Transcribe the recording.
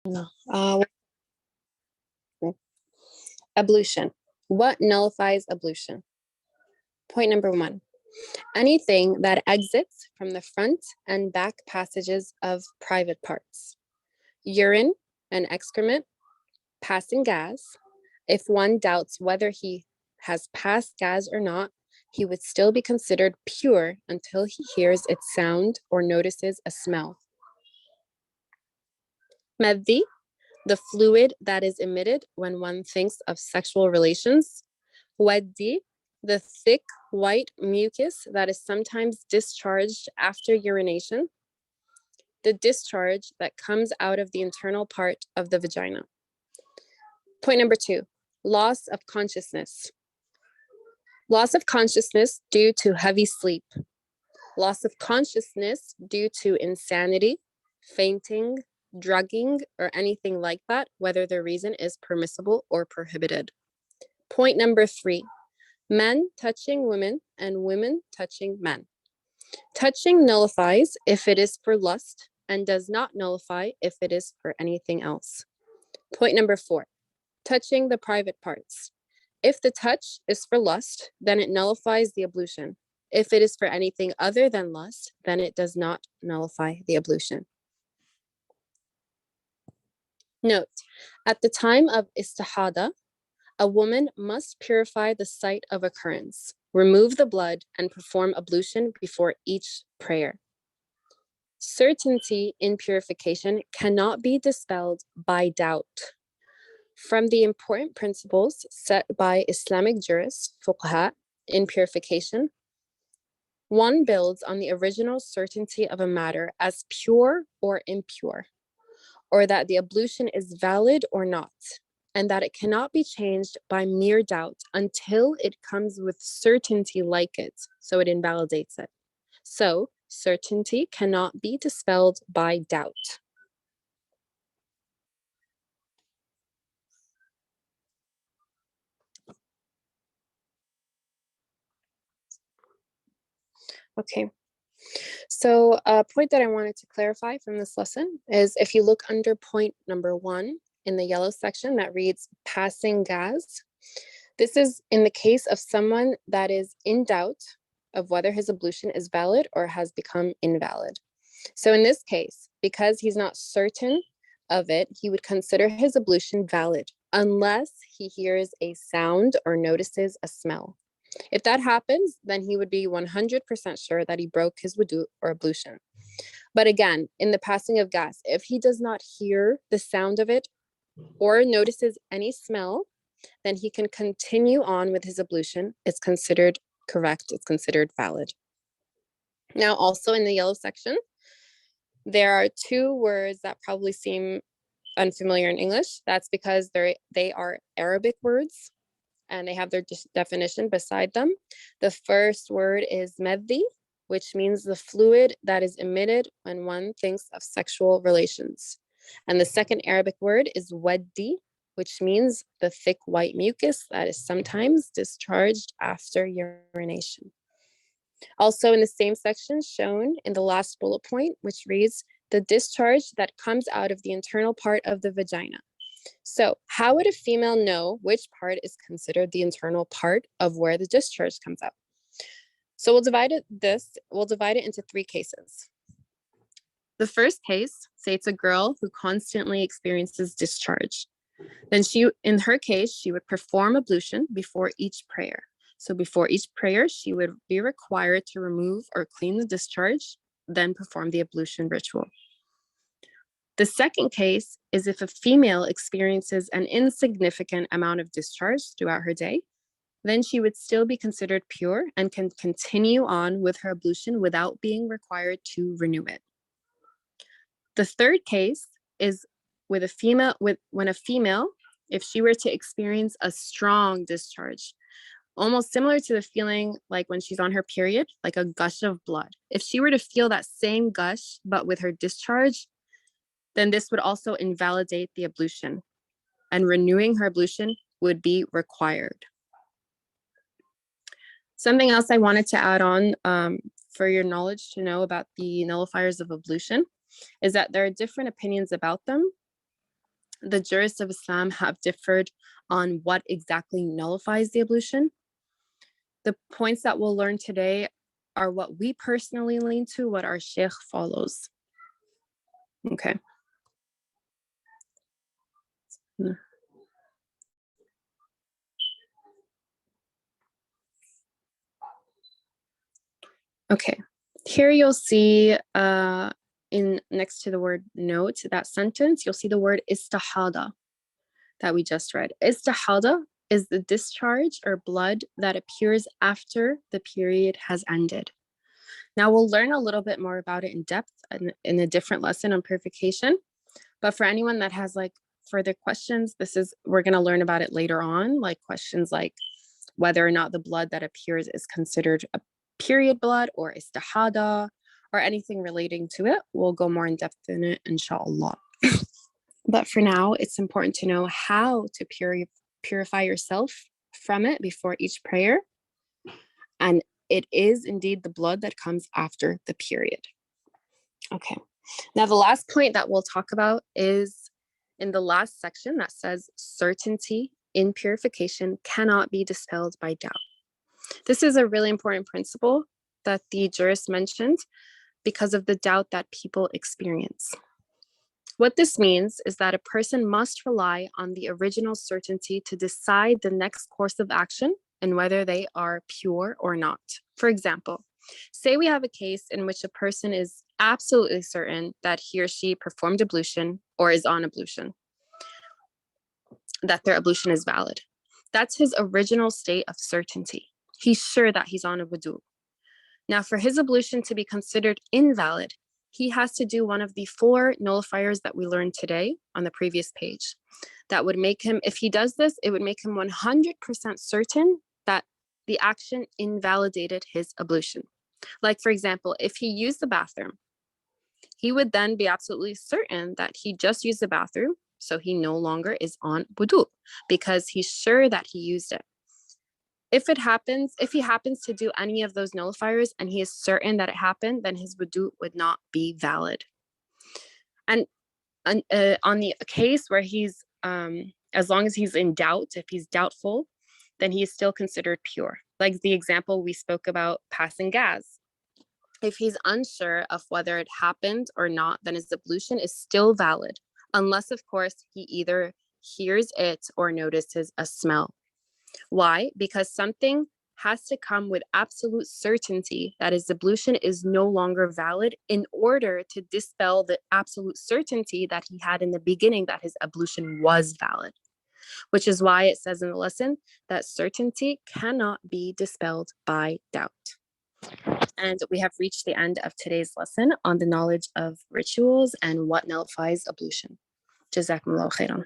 No. Ablution. What nullifies ablution? Point number 1. Anything that exits from the front and back passages of private parts. Urine and excrement, passing gas. If one doubts whether he has passed gas or not, he would still be considered pure until he hears its sound or notices a smell. Medhi, the fluid that is emitted when one thinks of sexual relations. Waddi, the thick white mucus that is sometimes discharged after urination. The discharge that comes out of the internal part of the vagina. Point number 2, loss of consciousness. Loss of consciousness due to heavy sleep. Loss of consciousness due to insanity, fainting, drugging, or anything like that, whether the reason is permissible or prohibited. Point number 3, men touching women and women touching men. Touching nullifies if it is for lust and does not nullify if it is for anything else. Point number 4, touching the private parts. If the touch is for lust, then it nullifies the ablution. If it is for anything other than lust, then it does not nullify the ablution. Note, at the time of istihada, a woman must purify the site of occurrence, remove the blood, and perform ablution before each prayer. Certainty in purification cannot be dispelled by doubt. From the important principles set by Islamic jurists, fuqaha, in purification, one builds on the original certainty of a matter as pure or impure, or that the ablution is valid or not, and that it cannot be changed by mere doubt until it comes with certainty like it, so it invalidates it. So, certainty cannot be dispelled by doubt. Okay. So a point that I wanted to clarify from this lesson is if you look under point number 1 in the yellow section that reads passing gas, this is in the case of someone that is in doubt of whether his ablution is valid or has become invalid. So in this case, because he's not certain of it, he would consider his ablution valid unless he hears a sound or notices a smell. If that happens, then he would be 100% sure that he broke his wudu or ablution. But again, in the passing of gas, if he does not hear the sound of it or notices any smell, then he can continue on with his ablution. It's considered correct. It's considered valid. Now, also in the yellow section, there are 2 words that probably seem unfamiliar in English. That's because they are Arabic words, and they have their definition beside them. The first word is medhi, which means the fluid that is emitted when one thinks of sexual relations. And the second Arabic word is waddi, which means the thick white mucus that is sometimes discharged after urination. Also in the same section shown in the last bullet point, which reads, the discharge that comes out of the internal part of the vagina. So how would a female know which part is considered the internal part of where the discharge comes out? So we'll divide it into 3 cases. The first case, say it's a girl who constantly experiences discharge. Then in her case, she would perform ablution before each prayer. So before each prayer, she would be required to remove or clean the discharge, then perform the ablution ritual. The second case is if a female experiences an insignificant amount of discharge throughout her day, then she would still be considered pure and can continue on with her ablution without being required to renew it. The third case is when a female, if she were to experience a strong discharge, almost similar to the feeling like when she's on her period, like a gush of blood. If she were to feel that same gush, but with her discharge, then this would also invalidate the ablution, and renewing her ablution would be required. Something else I wanted to add on for your knowledge to know about the nullifiers of ablution is that there are different opinions about them. the jurists of Islam have differed on what exactly nullifies the ablution. The points that we'll learn today are what we personally lean to, what our sheikh follows. Okay. Okay. Here you'll see in next to the word note, that sentence, you'll see the word istihada that we just read. Istihada is the discharge or blood that appears after the period has ended. Now we'll learn a little bit more about it in depth in a different lesson on purification. But for anyone that has like further questions, we're going to learn about it later on, like questions like whether or not the blood that appears is considered a period blood or istihada or anything relating to it. We'll go more in depth in it, inshallah. But for now, it's important to know how to purify yourself from it before each prayer. And it is indeed the blood that comes after the period. Okay. Now, the last point that we'll talk about is in the last section that says certainty in purification cannot be dispelled by doubt. This is a really important principle that the jurist mentioned because of the doubt that people experience. What this means is that a person must rely on the original certainty to decide the next course of action and whether they are pure or not. For example, say we have a case in which a person is absolutely certain that he or she performed ablution or is on ablution, that their ablution is valid. That's his original state of certainty. He's sure that he's on a wudu. Now, for his ablution to be considered invalid, he has to do one of the 4 nullifiers that we learned today on the previous page. That would make him, if he does this, it would make him 100% certain that the action invalidated his ablution. Like, for example, if he used the bathroom, he would then be absolutely certain that he just used the bathroom, so he no longer is on wudu because he's sure that he used it. If he happens to do any of those nullifiers and he is certain that it happened, then his wudu would not be valid. And on the case where he's, as long as he's in doubt, if he's doubtful, then he is still considered pure. Like the example we spoke about passing gas. If he's unsure of whether it happened or not, then his ablution is still valid, unless, of course, he either hears it or notices a smell. Why? Because something has to come with absolute certainty that his ablution is no longer valid in order to dispel the absolute certainty that he had in the beginning that his ablution was valid, which is why it says in the lesson that certainty cannot be dispelled by doubt. And we have reached the end of today's lesson on the knowledge of rituals and what nullifies ablution. Jazakumullahu khairan.